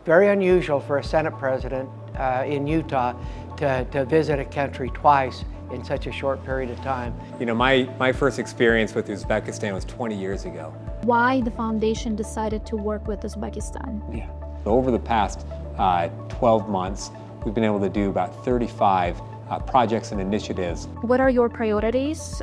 Very unusual for a Senate president in Utah to visit a country twice in such a short period of time. You know, my first experience with Uzbekistan was 20 years ago. Why the foundation decided to work with Uzbekistan? Yeah. Over the past 12 months, we've been able to do about 35 projects and initiatives. What are your priorities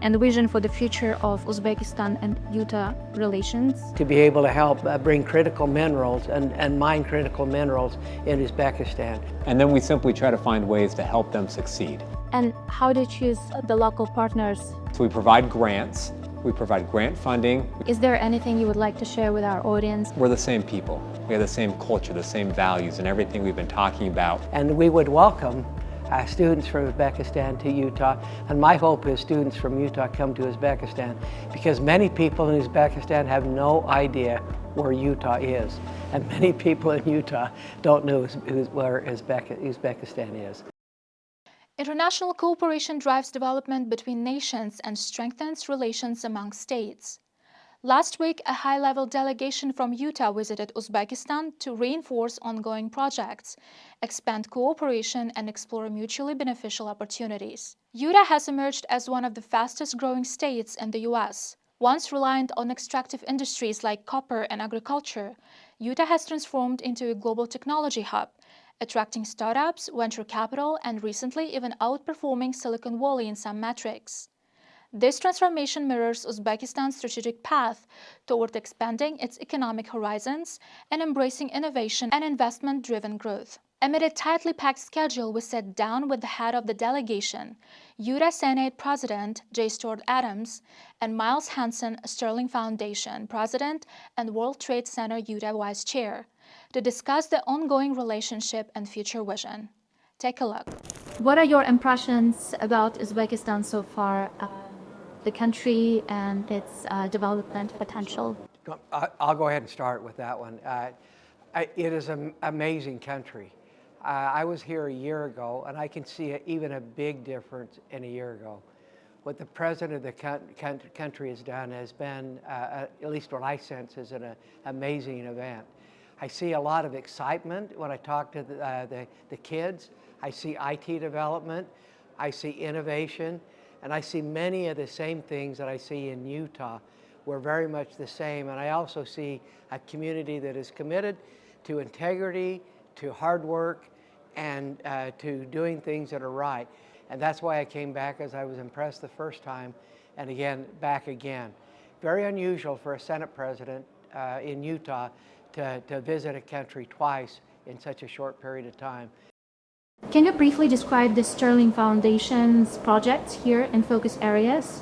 and the vision for the future of Uzbekistan and Utah relations? To be able to help bring critical minerals and mine critical minerals in Uzbekistan. And then we simply try to find ways to help them succeed. And how do you choose the local partners? So we provide grants, we provide grant funding. Is there anything you would like to share with our audience? We're the same people. We have the same culture, the same values, and everything we've been talking about. And we would welcome students from Uzbekistan to Utah, and my hope is students from Utah come to Uzbekistan because many people in Uzbekistan have no idea where Utah is, and many people in Utah don't know where Uzbekistan is. International cooperation drives development between nations and strengthens relations among states. Last week, a high-level delegation from Utah visited Uzbekistan to reinforce ongoing projects, expand cooperation, and explore mutually beneficial opportunities. Utah has emerged as one of the fastest-growing states in the U.S. Once reliant on extractive industries like copper and agriculture, Utah has transformed into a global technology hub, attracting startups, venture capital, and recently even outperforming Silicon Valley in some metrics. This transformation mirrors Uzbekistan's strategic path toward expanding its economic horizons and embracing innovation and investment-driven growth. Amid a tightly packed schedule, we sat down with the head of the delegation, Utah Senate President Stuart and Miles Hansen, Stirling Foundation President and World Trade Center Utah Vice Chair, to discuss the ongoing relationship and future vision. Take a look. What are your impressions about Uzbekistan so far? The country and its development potential? I'll go ahead and start with that one. It is an amazing country. I was here a year ago, and I can see even a big difference in a year ago. What the president of the country has done has been, at least what I sense, is an amazing event. I see a lot of excitement when I talk to the kids. I see IT development. I see innovation. And I see many of the same things that I see in Utah. We're very much the same. And I also see a community that is committed to integrity, to hard work, and to doing things that are right. And that's why I came back, as I was impressed the first time, and again, back again. Very unusual for a Senate president in Utah to visit a country twice in such a short period of time. Can you briefly describe the Stirling Foundation's projects here in focus areas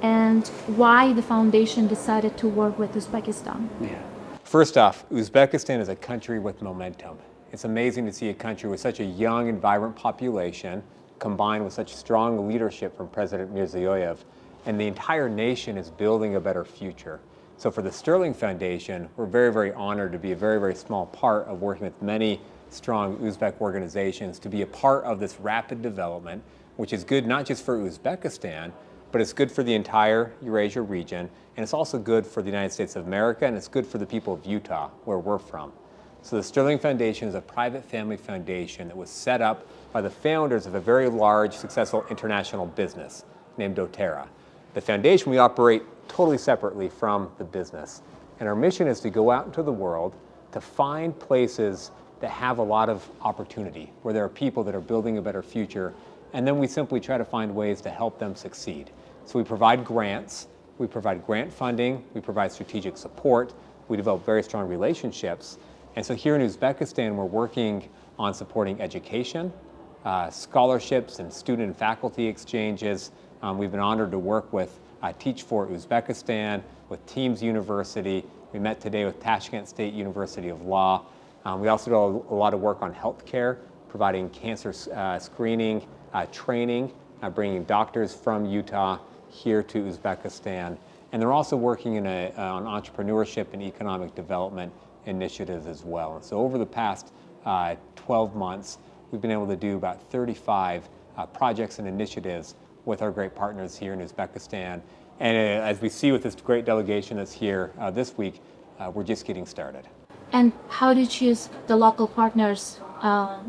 and why the foundation decided to work with Uzbekistan? Yeah. First off, Uzbekistan is a country with momentum. It's amazing to see a country with such a young and vibrant population combined with such strong leadership from President Mirziyoyev, and the entire nation is building a better future. So for the Stirling Foundation, we're very, very honored to be a very, very small part of working with many strong Uzbek organizations to be a part of this rapid development, which is good not just for Uzbekistan, but it's good for the entire Eurasia region, and it's also good for the United States of America, and it's good for the people of Utah, where we're from. So the Stirling Foundation is a private family foundation that was set up by the founders of a very large, successful international business named doTERRA. The foundation, we operate totally separately from the business, and our mission is to go out into the world to find places that have a lot of opportunity, where there are people that are building a better future, and then we simply try to find ways to help them succeed. So we provide grants, we provide grant funding, we provide strategic support, we develop very strong relationships. And so here in Uzbekistan, we're working on supporting education, scholarships, and student and faculty exchanges. We've been honored to work with Teach for Uzbekistan, with Teams University. We met today with Tashkent State University of Law. We also do a lot of work on healthcare, providing cancer screening, training, bringing doctors from Utah here to Uzbekistan. And they're also working on entrepreneurship and economic development initiatives as well. And so over the past 12 months, we've been able to do about 35 projects and initiatives with our great partners here in Uzbekistan. And as we see with this great delegation that's here this week, we're just getting started. And how do you choose the local partners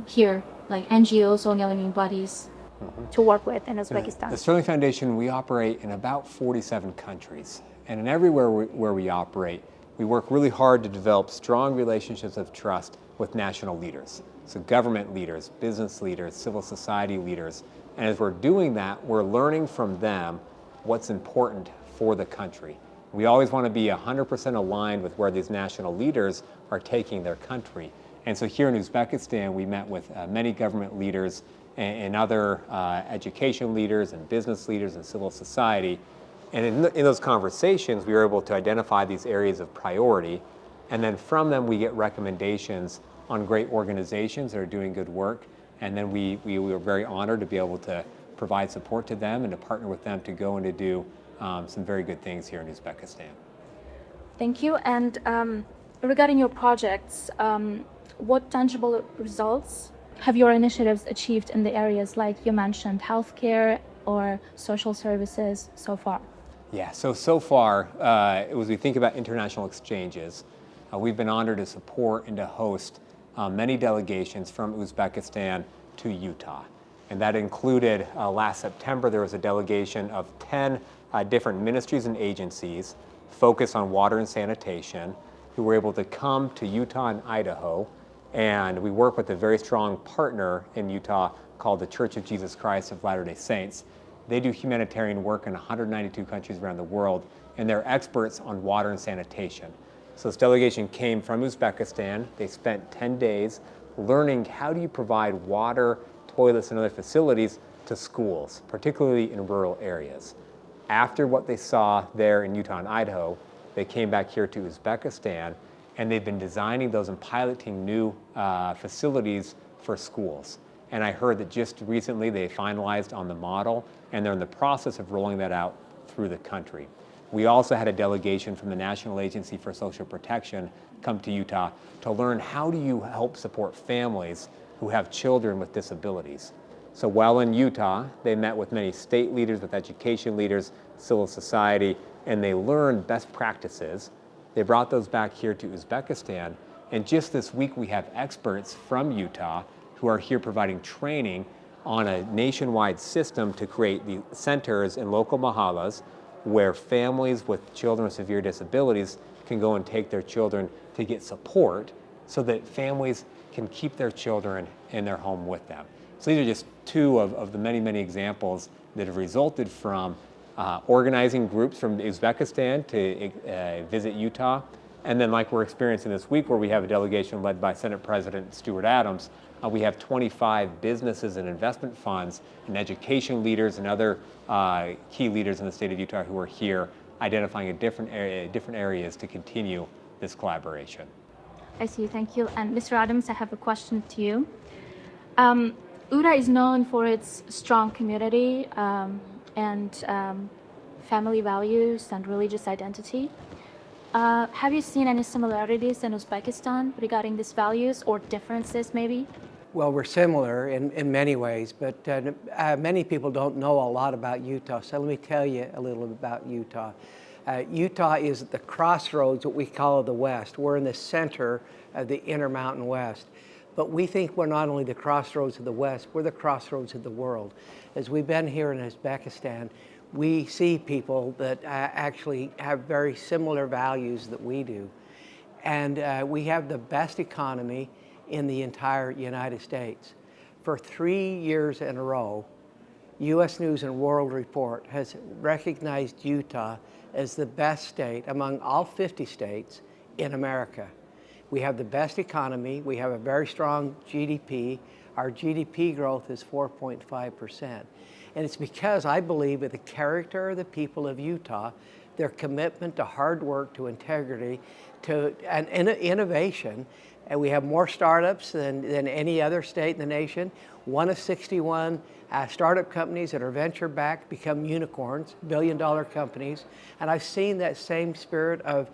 here, like NGOs or government bodies, to work with in Uzbekistan? The Sterling Foundation, we operate in about 47 countries. And in everywhere where we operate, we work really hard to develop strong relationships of trust with national leaders. So government leaders, business leaders, civil society leaders. And as we're doing that, we're learning from them what's important for the country. We always want to be 100% aligned with where these national leaders are taking their country. And so here in Uzbekistan, we met with many government leaders and other education leaders and business leaders and civil society. And in those conversations, we were able to identify these areas of priority. And then from them, we get recommendations on great organizations that are doing good work. And then we were very honored to be able to provide support to them and to partner with them to go and to do some very good things here in Uzbekistan. Thank you. And regarding your projects, what tangible results have your initiatives achieved in the areas like you mentioned, healthcare or social services so far? Yeah, so far, as we think about international exchanges, we've been honored to support and to host many delegations from Uzbekistan to Utah. And that included, last September, there was a delegation of 10 different ministries and agencies focused on water and sanitation who were able to come to Utah and Idaho. And we work with a very strong partner in Utah called the Church of Jesus Christ of Latter-day Saints. They do humanitarian work in 192 countries around the world, and they're experts on water and sanitation. So this delegation came from Uzbekistan. They spent 10 days learning how do you provide water, toilets, and other facilities to schools, particularly in rural areas. After what they saw there in Utah and Idaho, they came back here to Uzbekistan, and they've been designing those and piloting new facilities for schools. And I heard that just recently they finalized on the model, and they're in the process of rolling that out through the country. We also had a delegation from the National Agency for Social Protection come to Utah to learn how do you help support families who have children with disabilities. So while in Utah, they met with many state leaders, with education leaders, civil society, and they learned best practices. They brought those back here to Uzbekistan, and just this week we have experts from Utah who are here providing training on a nationwide system to create the centers in local mahallas where families with children with severe disabilities can go and take their children to get support so that families can keep their children in their home with them. So these are just two of the many, many examples that have resulted from organizing groups from Uzbekistan to visit Utah. And then like we're experiencing this week where we have a delegation led by Senate President Stuart, we have 25 businesses and investment funds and education leaders and other key leaders in the state of Utah who are here identifying different areas to continue this collaboration. I see, thank you. And Mr. Adams, I have a question to you. UDA is known for its strong community and family values and religious identity. Have you seen any similarities in Uzbekistan regarding these values or differences maybe? Well, we're similar in many ways, but many people don't know a lot about Utah. So let me tell you a little about Utah. Utah is at the crossroads, what we call the West. We're in the center of the Intermountain West. But we think we're not only the crossroads of the West, we're the crossroads of the world. As we've been here in Uzbekistan, we see people that actually have very similar values that we do. And we have the best economy in the entire United States. For 3 years in a row, U.S. News and World Report has recognized Utah as the best state among all 50 states in America. We have the best economy, we have a very strong GDP. Our GDP growth is 4.5%. And it's because I believe with the character of the people of Utah, their commitment to hard work, to integrity, to innovation. And we have more startups than any other state in the nation. One of 61 startup companies that are venture-backed become unicorns, billion-dollar companies. And I've seen that same spirit of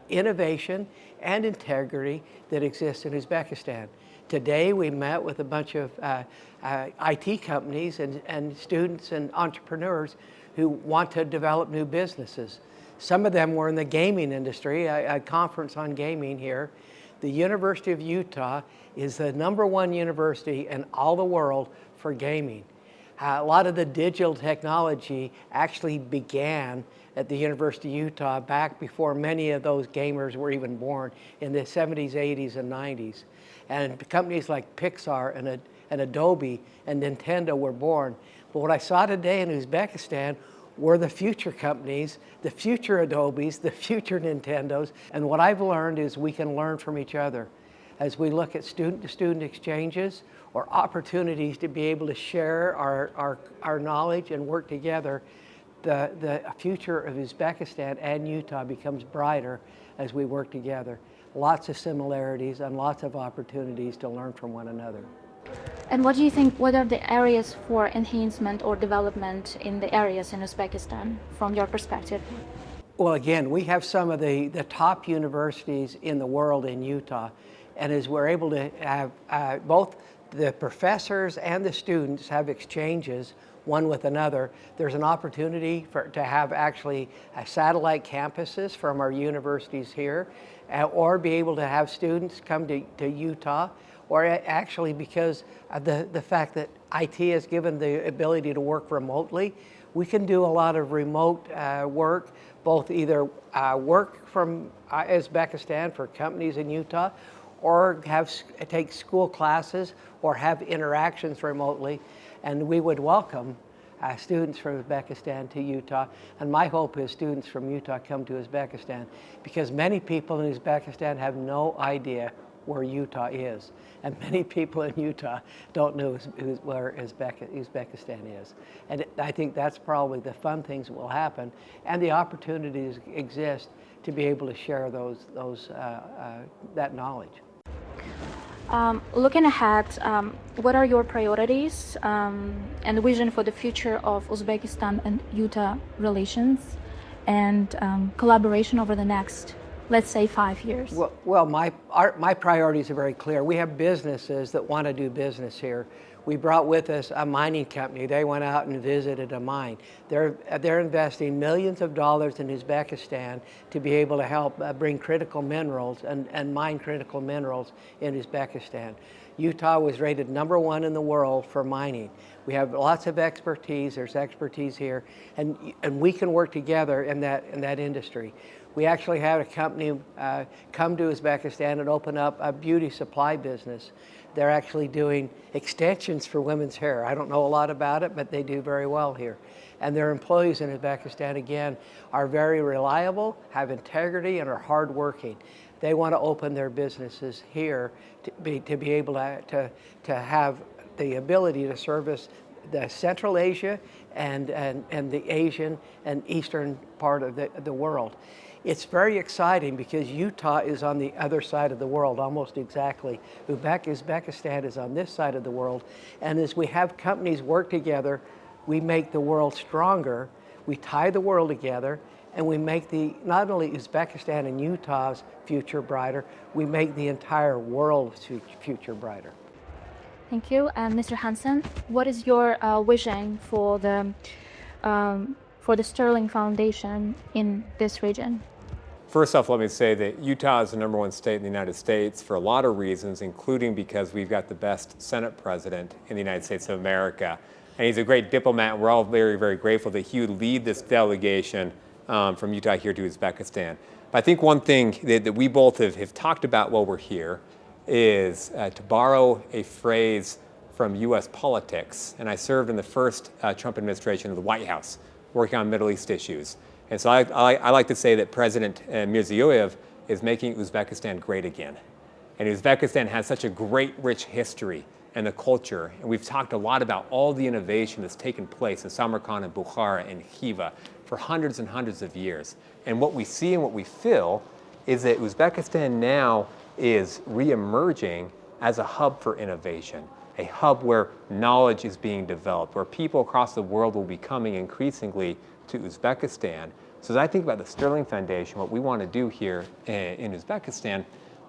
innovation and integrity that exists in Uzbekistan. Today we met with a bunch of IT companies and students and entrepreneurs who want to develop new businesses. Some of them were in the gaming industry, a conference on gaming here. The University of Utah is the #1 university in all the world for gaming. A lot of the digital technology actually began at the University of Utah back before many of those gamers were even born in the 70s, 80s, and 90s. And companies like Pixar and Adobe and Nintendo were born. But what I saw today in Uzbekistan were the future companies, the future Adobes, the future Nintendos. And what I've learned is we can learn from each other. As we look at student-to-student exchanges or opportunities to be able to share our knowledge and work together, the future of Uzbekistan and Utah becomes brighter as we work together. Lots of similarities and lots of opportunities to learn from one another. And what do you think, what are the areas for enhancement or development in the areas in Uzbekistan from your perspective? Well, again, we have some of the top universities in the world in Utah. And as we're able to have both the professors and the students have exchanges one with another, there's an opportunity to have actually satellite campuses from our universities here, or be able to have students come to Utah, or actually because of the fact that IT has given the ability to work remotely, we can do a lot of remote work, both either work from Uzbekistan for companies in Utah, or take school classes or have interactions remotely. And we would welcome students from Uzbekistan to Utah. And my hope is students from Utah come to Uzbekistan, because many people in Uzbekistan have no idea where Utah is. And many people in Utah don't know where Uzbekistan is. And I think that's probably the fun things that will happen, and the opportunities exist to be able to share that knowledge. Looking ahead, what are your priorities and vision for the future of Uzbekistan and Utah relations and collaboration over the next, let's say, 5 years? Well, my priorities are very clear. We have businesses that want to do business here. We brought with us a mining company. They went out and visited a mine. They're investing millions of dollars in Uzbekistan to be able to help bring critical minerals and mine critical minerals in Uzbekistan. Utah was rated #1 in the world for mining. We have lots of expertise. There's expertise here, and we can work together in that industry. We actually had a company come to Uzbekistan and open up a beauty supply business. They're actually doing extensions for women's hair. I don't know a lot about it, but they do very well here. And their employees in Uzbekistan, again, are very reliable, have integrity, and are hardworking. They want to open their businesses here to be able to have the ability to service the Central Asia and the Asian and Eastern part of the world. It's very exciting because Utah is on the other side of the world, almost exactly. Uzbekistan is on this side of the world. And as we have companies work together, we make the world stronger, we tie the world together, and we make not only Uzbekistan and Utah's future brighter, we make the entire world's future brighter. Thank you. And Mr. Hansen, what is your vision for the Stirling Foundation in this region? First off, let me say that Utah is the #1 state in the United States for a lot of reasons, including because we've got the best Senate president in the United States of America. And he's a great diplomat. We're all very, very grateful that he would lead this delegation from Utah here to Uzbekistan. But I think one thing that we both have talked about while we're here is, to borrow a phrase from U.S. politics, and I served in the first Trump administration of the White House, working on Middle East issues. And so I like to say that President Mirziyoyev is making Uzbekistan great again. And Uzbekistan has such a great, rich history and the culture. And we've talked a lot about all the innovation that's taken place in Samarkand and Bukhara and Khiva for hundreds and hundreds of years. And what we see and what we feel is that Uzbekistan now is re-emerging as a hub for innovation, a hub where knowledge is being developed, where people across the world will be coming increasingly to Uzbekistan. So as I think about the Stirling Foundation, what we want to do here in Uzbekistan,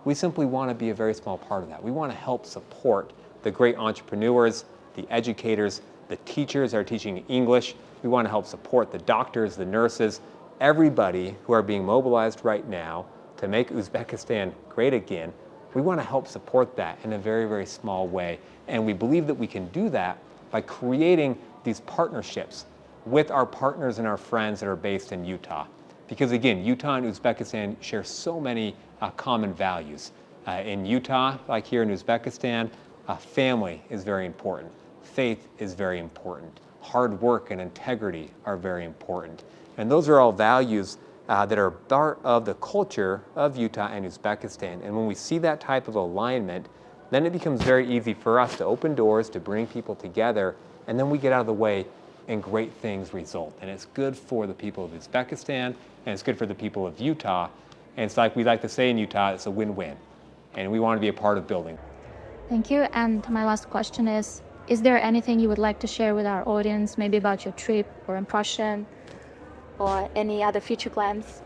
we simply want to be a very small part of that. We want to help support the great entrepreneurs, the educators, the teachers that are teaching English. We want to help support the doctors, the nurses, everybody who are being mobilized right now to make Uzbekistan great again. We We want to help support that in a very, very small way. And we believe that we can do that by creating these partnerships with our partners and our friends that are based in Utah. Because again, Utah and Uzbekistan share so many common values. In Utah, like here in Uzbekistan, family is very important. Faith is very important. Hard work and integrity are very important. And those are all values that are part of the culture of Utah and Uzbekistan. And when we see that type of alignment, then it becomes very easy for us to open doors, to bring people together, and then we get out of the way and great things result. And it's good for the people of Uzbekistan, and it's good for the people of Utah. And it's like we like to say in Utah, it's a win-win. And we want to be a part of building. Thank you. And my last question is there anything you would like to share with our audience, maybe about your trip or impression or any other future plans?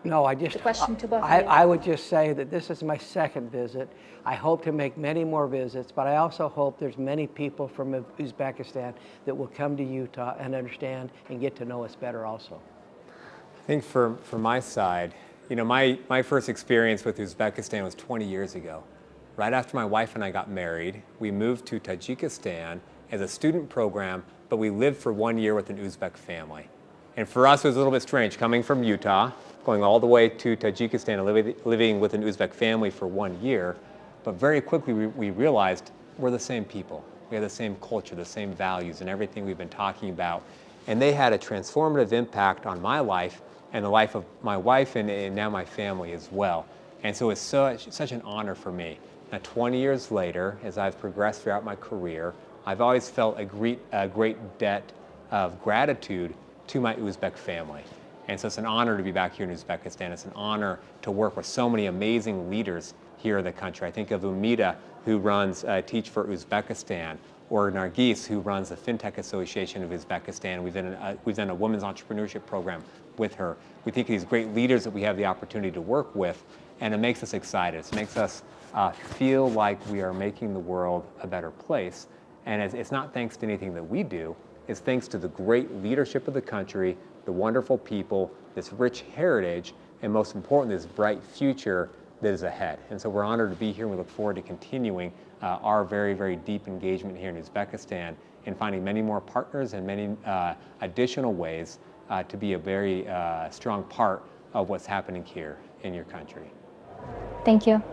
No, I just, question to both of you. I would just say that this is my second visit. I hope to make many more visits, but I also hope there's many people from Uzbekistan that will come to Utah and understand and get to know us better also. I think from my side, you know, my first experience with Uzbekistan was 20 years ago. Right after my wife and I got married, we moved to Tajikistan as a student program, but we lived for 1 year with an Uzbek family. And for us, it was a little bit strange coming from Utah, going all the way to Tajikistan and living with an Uzbek family for 1 year. But very quickly, we realized we're the same people. We have the same culture, the same values, and everything we've been talking about. And they had a transformative impact on my life and the life of my wife and now my family as well. And so it's such an honor for me. Now, 20 years later, as I've progressed throughout my career, I've always felt a great debt of gratitude to my Uzbek family. And so it's an honor to be back here in Uzbekistan. It's an honor to work with so many amazing leaders here in the country. I think of Umida, who runs Teach for Uzbekistan, or Nargis, who runs the FinTech Association of Uzbekistan. We've done a women's entrepreneurship program with her. We think of these great leaders that we have the opportunity to work with, and it makes us excited. It makes us feel like we are making the world a better place. And it's not thanks to anything that we do, it's thanks to the great leadership of the country, the wonderful people, this rich heritage, and most importantly, this bright future that is ahead. And so we're honored to be here, and we look forward to continuing our very, very deep engagement here in Uzbekistan and finding many more partners and many additional ways to be a very strong part of what's happening here in your country. Thank you.